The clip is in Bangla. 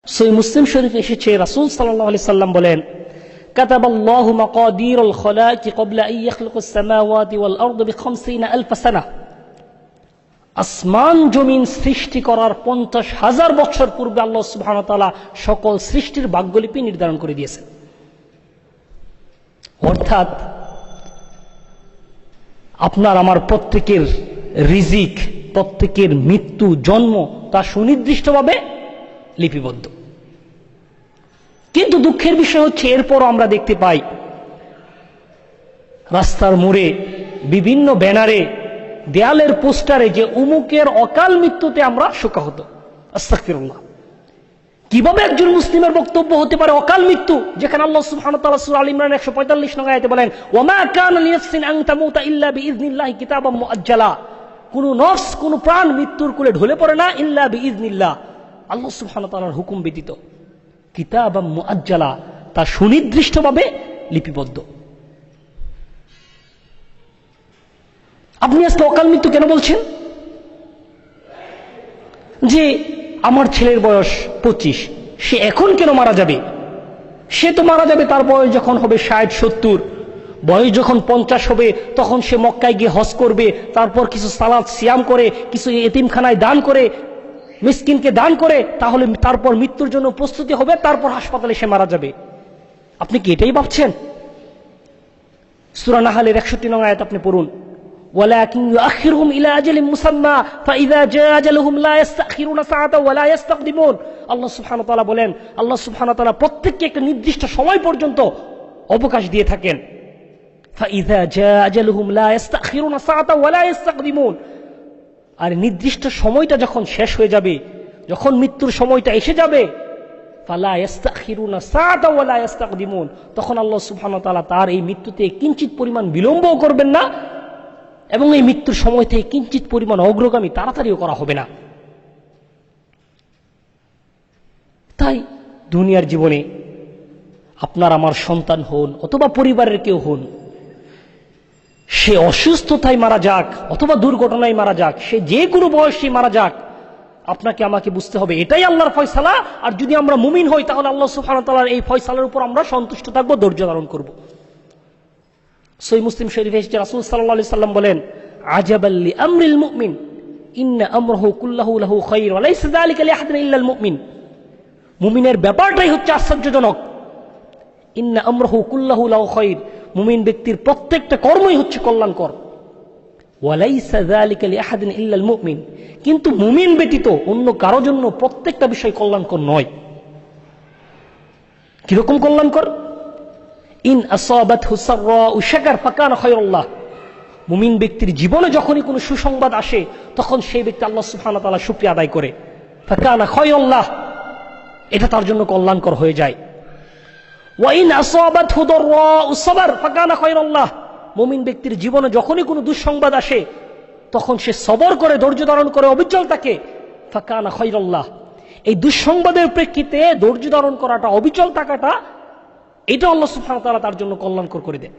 সহিহ মুসলিম শরীফে এসেছে রাসূল সাল্লাল্লাহু আলাইহি সাল্লাম বলেন, কাতাবাল্লাহু মাকাদিরুল খলাইকি ক্বাবলা আন ইয়াখলুকাস সামাওয়াতি ওয়াল আরদা বি50,000 সানা। আসমান জমিন সৃষ্টি করার 50,000 বছর পূর্বে আল্লাহ সুবহানাহু ওয়া তাআলা সকল সৃষ্টির ভাগ্যলিপি নির্ধারণ করে দিয়েছেন। অর্থাৎ আপনার আমার প্রত্যেকের রিজিক, প্রত্যেকের মৃত্যু জন্ম তা সুনির্দিষ্টভাবে লিপিবদ্ধ। কিন্তু দুঃখের বিষয় হচ্ছে এরপরও আমরা দেখতে পাই রাস্তার মোড়ে, বিভিন্ন ব্যানারে, দেয়ালের পোস্টারে যে উমুকের অকাল মৃত্যুতে আমরা শোকাহত। আস্তাগফিরুল্লাহ। কিভাবে একজন মুসলিমের বক্তব্য হতে পারে অকাল মৃত্যু, যেখানে আল্লাহ সুবহানাহু ওয়া তাআলা সূরা আল ইমরান 145 নং আয়াতে বলেন, ওয়ামা কানা লিনাফসিন আন তামুতা ইল্লা বিইযনিল্লাহি কিতাবাম মুআজ্জালা। কোন নফস, কোন প্রাণ মৃত্যুর কোলে ঢলে পড়ে না ইল্লা বিইযনিল্লাহ, আল্লাহ সুবহানাহু ওয়া তাআলার হুকুম ব্যতীত। কিতাবাম মুআজ্জালা, তা সুনির্দিষ্টভাবে লিপিবদ্ধ। আপনি আজকে অকাল মৃত্যু কেন বলছেন? যে আমার ছেলের বয়স 25, সে এখন কেন মারা যাবে? সে তো মারা যাবে তার বয়স যখন হবে 60-70, বয়স যখন 50 হবে তখন সে মক্কায় গিয়ে হজ করবে, তারপর কিছু সালাত সিয়াম করে, কিছু এতিমখানায় দান করে, মিসকিনকে দান করে, তাহলে তারপর মৃত্যুর জন্য প্রস্তুতি হবে, তারপর হাসপাতালে সে মারা যাবে। আপনি কি এটাই ভাবছেন? সূরা নাহলের 61 নং আয়াত আপনি পড়ুন, ওয়ালাকিন ইউআখিরুহুম ইলা আজালিন মুসাম্মা ফাইযা জাআ আজালুহুম লা ইস্তাখিরুনা সাআতা ওয়া লা ইস্তাকদিমুন। আল্লাহ সুবহানাহু ওয়া তাআলা বলেন, আল্লাহ সুবহানাহু ওয়া তাআলা প্রত্যেককে একটা নির্দিষ্ট সময় পর্যন্ত অবকাশ দিয়ে থাকেন। ফাইযা জাআ আজালুহুম লা ইস্তাখিরুনা সাআতা ওয়া লা ইস্তাকদিমুন। আর নির্দিষ্ট সময়টা যখন শেষ হয়ে যাবে, যখন মৃত্যুর সময়টা এসে যাবে, ফালা ইস্তাখিরুনা সাআতা ওয়া লা ইস্তাকদিমুন, তখন আল্লাহ সুবহানাহু ওয়া তাআলা তার এই মৃত্যুতে কিঞ্চিত পরিমাণ বিলম্বও করবেন না, এবং এই মৃত্যুর সময় থেকে কিঞ্চিত পরিমাণ অগ্রগামী তাড়াতাড়িও করা হবে না। তাই দুনিয়ার জীবনে আপনার আমার সন্তান হন অথবা পরিবারের কেউ হন, সে অসুস্থতায় মারা যাক অথবা দুর্ঘটনায় মারা যাক, সে যে কোনো বয়সে মারা যাক, আপনাকে আমাকে বুঝতে হবে এটাই আল্লাহর ফয়সালা। আর যদি আমরা মুমিন হই তাহলে আল্লাহ সুবহানাহু ওয়া তাআলার এই ফয়সালার উপর আমরা সন্তুষ্ট থাকবো, ধৈর্য ধারণ করব। সহিহ মুসলিম শরীফে এসেছে রাসূল সাল্লাল্লাহু আলাইহি সাল্লাম বলেন, আজাবাল লিআমরিল মুমিন ইন্না আমরাহু কুল্লাহু লাহু খায়র ওয়া লাইসা যালিকা লিআহাদিন ইল্লাল মুমিন। মুমিনের ব্যাপারটাই হচ্ছে আশ্চর্যজনক। ইন্না আমরাহু কুল্লাহু লাহু খায়র, মুমিন ব্যক্তির প্রত্যেকটা কর্মই হচ্ছে কল্যাণকর। ওয়া লাইসা যালিকা লিআহাদিন ইল্লাল মুমিন, কিন্তু মুমিন ব্যতীত অন্য কারো জন্য প্রত্যেকটা বিষয় কল্যাণকর নয়। কিরকম কল্যাণকর? ইন আসাবাতহু সাররাউ শাকার ফাকানা খায়রুল্লাহ। মুমিন ব্যক্তির জীবনে যখনই কোনো সুসংবাদ আসে তখন সেই ব্যক্তি আল্লাহ সুবহানাহু ওয়া তাআলা শুকরিয়া আদায় করে, ফাকানা খায়রুল্লাহ, এটা তার জন্য কল্যাণকর হয়ে যায়। ওয়া ইন আসাবাতহু দাররাউ সাবার ফাকানা খায়রুল্লাহ। মুমিন ব্যক্তির জীবনে যখনই কোনো দুঃসংবাদ আসে তখন সে সবর করে, ধৈর্য ধারণ করে, অবিচল থাকে, ফাকানা খায়রুল্লাহ। এই দুঃসংবাদের প্রেক্ষিতে ধৈর্য ধারণ করাটা, অবিচল থাকাটা, এটা আল্লাহ সুবহানাহু ওয়া তাআলা তার জন্য কল্যাণকর করে দেন।